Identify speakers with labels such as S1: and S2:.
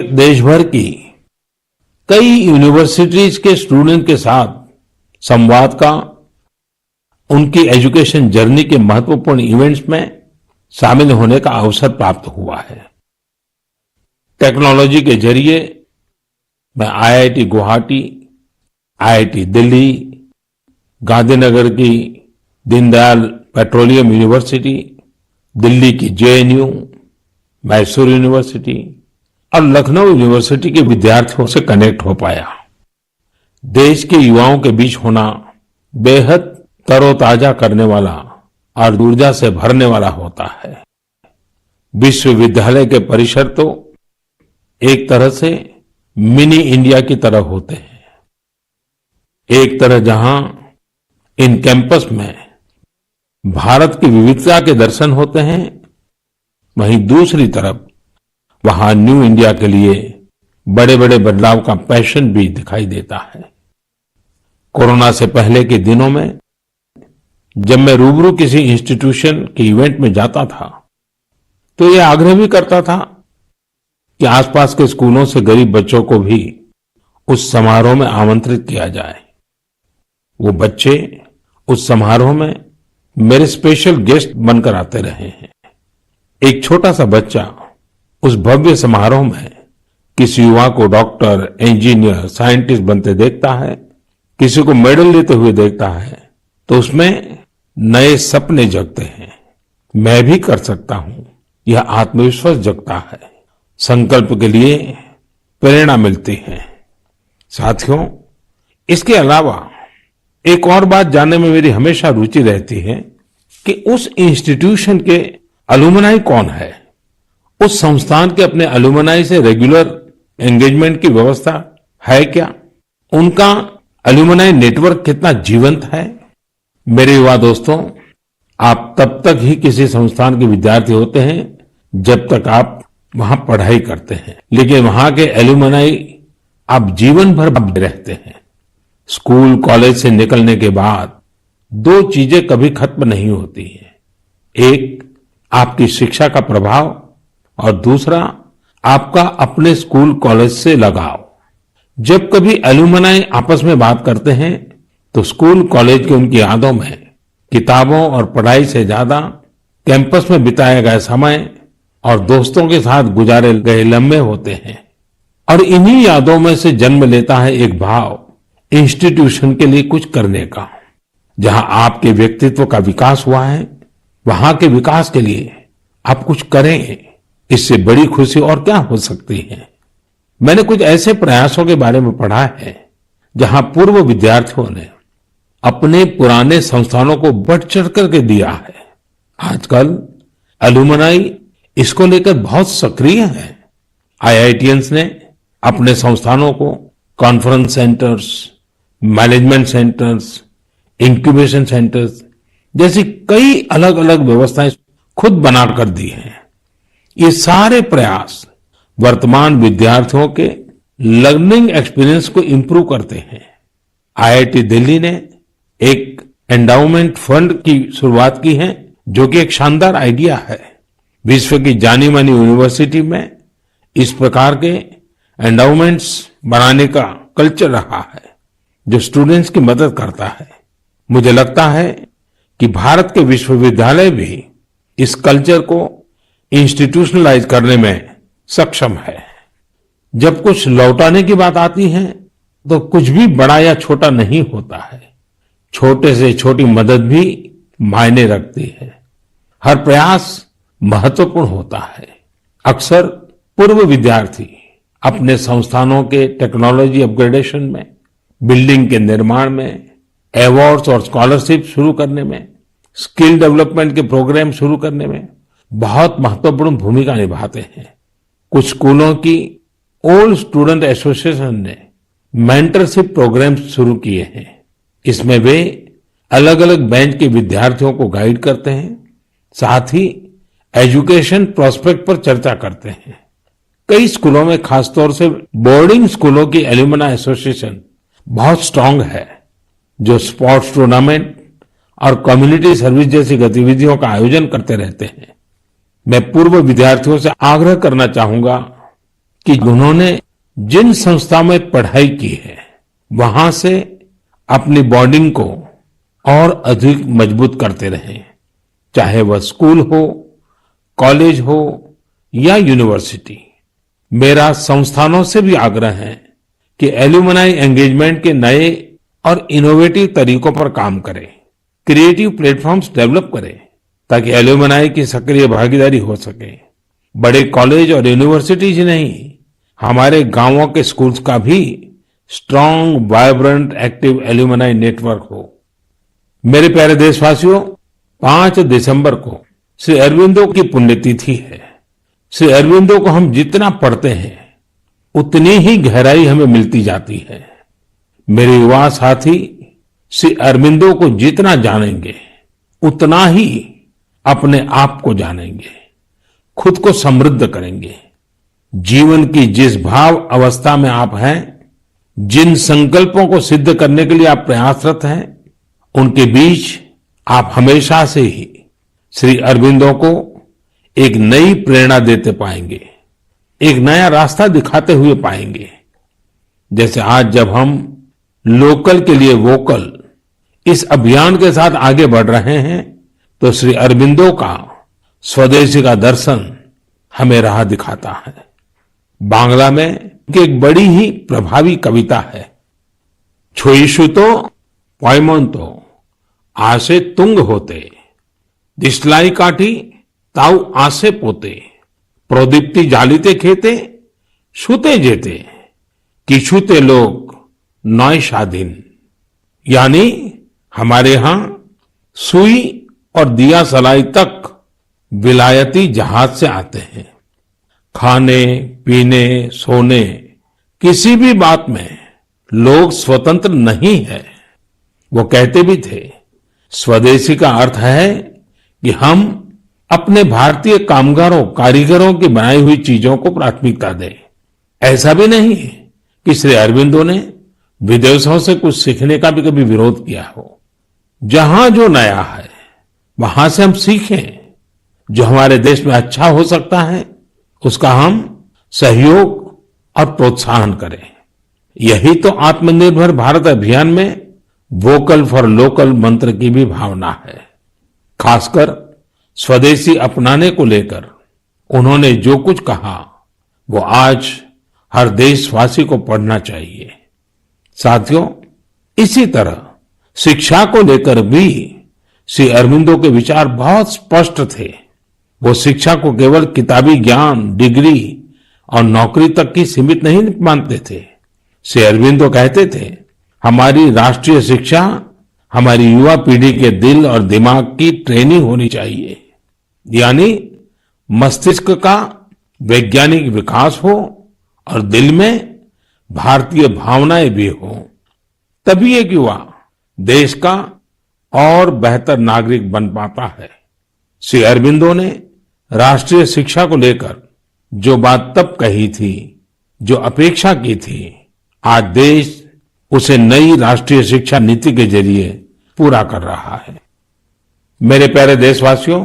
S1: देश भर की कई यूनिवर्सिटीज के स्टूडेंट के साथ संवाद का, उनकी एजुकेशन जर्नी के महत्वपूर्ण इवेंट्स में शामिल होने का अवसर प्राप्त हुआ है। टेक्नोलॉजी के जरिए मैं आईआईटी गुवाहाटी, आईआईटी दिल्ली, गांधीनगर की दीनदयाल पेट्रोलियम यूनिवर्सिटी, दिल्ली की जेएनयू, मैसूर यूनिवर्सिटी और लखनऊ यूनिवर्सिटी के विद्यार्थियों से कनेक्ट हो पाया। देश के युवाओं के बीच होना बेहद तरोताजा करने वाला और ऊर्जा से भरने वाला होता है। विश्वविद्यालय के परिसर तो एक तरह से मिनी इंडिया की तरह होते हैं। एक तरह जहां इन कैंपस में भारत की विविधता के दर्शन होते हैं, वहीं दूसरी तरफ वहां न्यू इंडिया के लिए बड़े बड़े बदलाव का पैशन भी दिखाई देता है। कोरोना से पहले के दिनों में जब मैं रूबरू किसी इंस्टीट्यूशन के इवेंट में जाता था तो ये आग्रह भी करता था कि आसपास के स्कूलों से गरीब बच्चों को भी उस समारोह में आमंत्रित किया जाए। वो बच्चे उस समारोह में मेरे स्पेशल गेस्ट बनकर आते रहे हैं। एक छोटा सा बच्चा उस भव्य समारोह में किसी युवा को डॉक्टर, इंजीनियर, साइंटिस्ट बनते देखता है, किसी को मेडल लेते हुए देखता है, तो उसमें नए सपने जगते हैं। मैं भी कर सकता हूं, यह आत्मविश्वास जगता है। संकल्प के लिए प्रेरणा मिलती है। साथियों, इसके अलावा एक और बात जानने में मेरी हमेशा रुचि रहती है कि उस इंस्टीट्यूशन के अलुमनाई कौन है। उस संस्थान के अपने अलुमनाई से रेगुलर एंगेजमेंट की व्यवस्था है क्या? उनका अलुमनाई नेटवर्क कितना जीवंत है? मेरे युवा दोस्तों, आप तब तक ही किसी संस्थान के विद्यार्थी होते हैं जब तक आप वहां पढ़ाई करते हैं, लेकिन वहां के एलुमनाई आप जीवन भर रहते हैं। स्कूल, कॉलेज से निकलने के बाद दो चीजें कभी खत्म नहीं होती हैं। एक, आपकी शिक्षा का प्रभाव और दूसरा, आपका अपने स्कूल, कॉलेज से लगाव। जब कभी एलुमनाई आपस में बात करते हैं तो स्कूल, कॉलेज की उनकी यादों में किताबों और पढ़ाई से ज्यादा कैंपस में बिताया गया समय और दोस्तों के साथ गुजारे गए लम्हे होते हैं। और इन्हीं यादों में से जन्म लेता है एक भाव इंस्टीट्यूशन के लिए कुछ करने का। जहां आपके व्यक्तित्व का विकास हुआ है, वहां के विकास के लिए आप कुछ करें। इससे बड़ी खुशी और क्या हो सकती है? मैंने कुछ ऐसे प्रयासों के बारे में पढ़ा है जहां पूर्व विद्यार्थियों ने अपने पुराने संस्थानों को बढ़ चढ़ करके दिया है। आजकल अलुमनाई इसको लेकर बहुत सक्रिय है। आईआईटियंस ने अपने संस्थानों को conference centres, management centres, incubation centres जैसी कई अलग अलग व्यवस्थाएं खुद बनाकर दी हैं। ये सारे प्रयास वर्तमान विद्यार्थियों के लर्निंग एक्सपीरियंस को इंप्रूव करते हैं। आईआईटी दिल्ली ने एक एंडाउमेंट फंड की शुरुआत की है, जो कि एक शानदार आइडिया है। विश्व की जानी मानी यूनिवर्सिटी में इस प्रकार के एंडाउमेंट्स बनाने का कल्चर रहा है, जो स्टूडेंट्स की मदद करता है। मुझे लगता है कि भारत के विश्वविद्यालय भी इस कल्चर को इंस्टीट्यूशनलाइज करने में सक्षम है। जब कुछ लौटाने की बात आती है तो कुछ भी बड़ा या छोटा नहीं होता है। छोटे से छोटी मदद भी मायने रखती है। हर प्रयास महत्वपूर्ण होता है। अक्सर पूर्व विद्यार्थी अपने संस्थानों के टेक्नोलॉजी अपग्रेडेशन में, बिल्डिंग के निर्माण में, अवार्ड्स और स्कॉलरशिप शुरू करने में, स्किल डेवलपमेंट के प्रोग्राम शुरू करने में बहुत महत्वपूर्ण भूमिका निभाते हैं। कुछ स्कूलों की ओल्ड स्टूडेंट एसोसिएशन ने मेंटरशिप प्रोग्राम शुरू किए हैं। इसमें वे अलग अलग बैच के विद्यार्थियों को गाइड करते हैं, साथ ही एजुकेशन प्रोस्पेक्ट पर चर्चा करते हैं। कई स्कूलों में, खासतौर से बोर्डिंग स्कूलों की एल्यूमनाई एसोसिएशन बहुत स्ट्रांग है, जो स्पोर्ट्स टूर्नामेंट और कम्युनिटी सर्विस जैसी गतिविधियों का आयोजन करते रहते हैं। मैं पूर्व विद्यार्थियों से आग्रह करना चाहूंगा कि उन्होंने जिन संस्थाओं में पढ़ाई की है वहां से अपनी बॉन्डिंग को और अधिक मजबूत करते रहें, चाहे वह स्कूल हो, कॉलेज हो या यूनिवर्सिटी। मेरा संस्थानों से भी आग्रह है कि एल्यूमनाई एंगेजमेंट के नए और इनोवेटिव तरीकों पर काम करें, क्रिएटिव प्लेटफॉर्म्स डेवलप करें ताकि एल्यूमनाई की सक्रिय भागीदारी हो सके। बड़े कॉलेज और यूनिवर्सिटीज ही नहीं, हमारे गांवों के स्कूल्स का भी strong, vibrant, active alumni network हो। मेरे प्यारे देशवासियों, 5 दिसंबर को श्री अरबिंदो की पुण्यतिथि है। श्री अरबिंदो को हम जितना पढ़ते हैं उतनी ही गहराई हमें मिलती जाती है। मेरे युवा साथी श्री अरबिंदो को जितना जानेंगे उतना ही अपने आप को जानेंगे, खुद को समृद्ध करेंगे। जीवन की जिस भाव अवस्था में आप हैं, जिन संकल्पों को सिद्ध करने के लिए आप प्रयासरत हैं, उनके बीच आप हमेशा से ही श्री अरबिंदो को एक नई प्रेरणा देते पाएंगे, एक नया रास्ता दिखाते हुए पाएंगे। जैसे आज जब हम लोकल के लिए वोकल इस अभियान के साथ आगे बढ़ रहे हैं, तो श्री अरबिंदो का स्वदेशी का दर्शन हमें राह दिखाता है। बांग्ला में एक बड़ी ही प्रभावी कविता है, छोईशुतो पॉयमोंतो आसे तुंग होते, दिशलाई काठी ताऊ आसे पोते, प्रोदीप्ति जालिते खेते छूते जेते, किछुते लोग नौ शादीन। यानी हमारे यहां सुई और दिया सलाई तक विलायती जहाज से आते हैं। खाने, पीने, सोने, किसी भी बात में लोग स्वतंत्र नहीं है। वो कहते भी थे, स्वदेशी का अर्थ है कि हम अपने भारतीय कामगारों, कारीगरों की बनाई हुई चीजों को प्राथमिकता दें। ऐसा भी नहीं है कि श्री अरबिंदो ने विदेशों से कुछ सीखने का भी कभी विरोध किया हो। जहां जो नया है वहां से हम सीखें। जो हमारे देश में अच्छा हो सकता है उसका हम सहयोग और प्रोत्साहन करें। यही तो आत्मनिर्भर भारत अभियान में वोकल फॉर लोकल मंत्र की भी भावना है। खासकर स्वदेशी अपनाने को लेकर उन्होंने जो कुछ कहा वो आज हर देशवासी को पढ़ना चाहिए। साथियों, इसी तरह शिक्षा को लेकर भी श्री अरबिंदो के विचार बहुत स्पष्ट थे। वो शिक्षा को केवल किताबी ज्ञान, डिग्री और नौकरी तक की सीमित नहीं मानते थे। श्री अरबिंदो कहते थे, हमारी राष्ट्रीय शिक्षा हमारी युवा पीढ़ी के दिल और दिमाग की ट्रेनिंग होनी चाहिए। यानी मस्तिष्क का वैज्ञानिक विकास हो और दिल में भारतीय भावनाएं भी हो, तभी एक युवा देश का और बेहतर नागरिक बन पाता है। श्री अरबिंदो ने राष्ट्रीय शिक्षा को लेकर जो बात तब कही थी, जो अपेक्षा की थी, आज देश उसे नई राष्ट्रीय शिक्षा नीति के जरिए पूरा कर रहा है। मेरे प्यारे देशवासियों,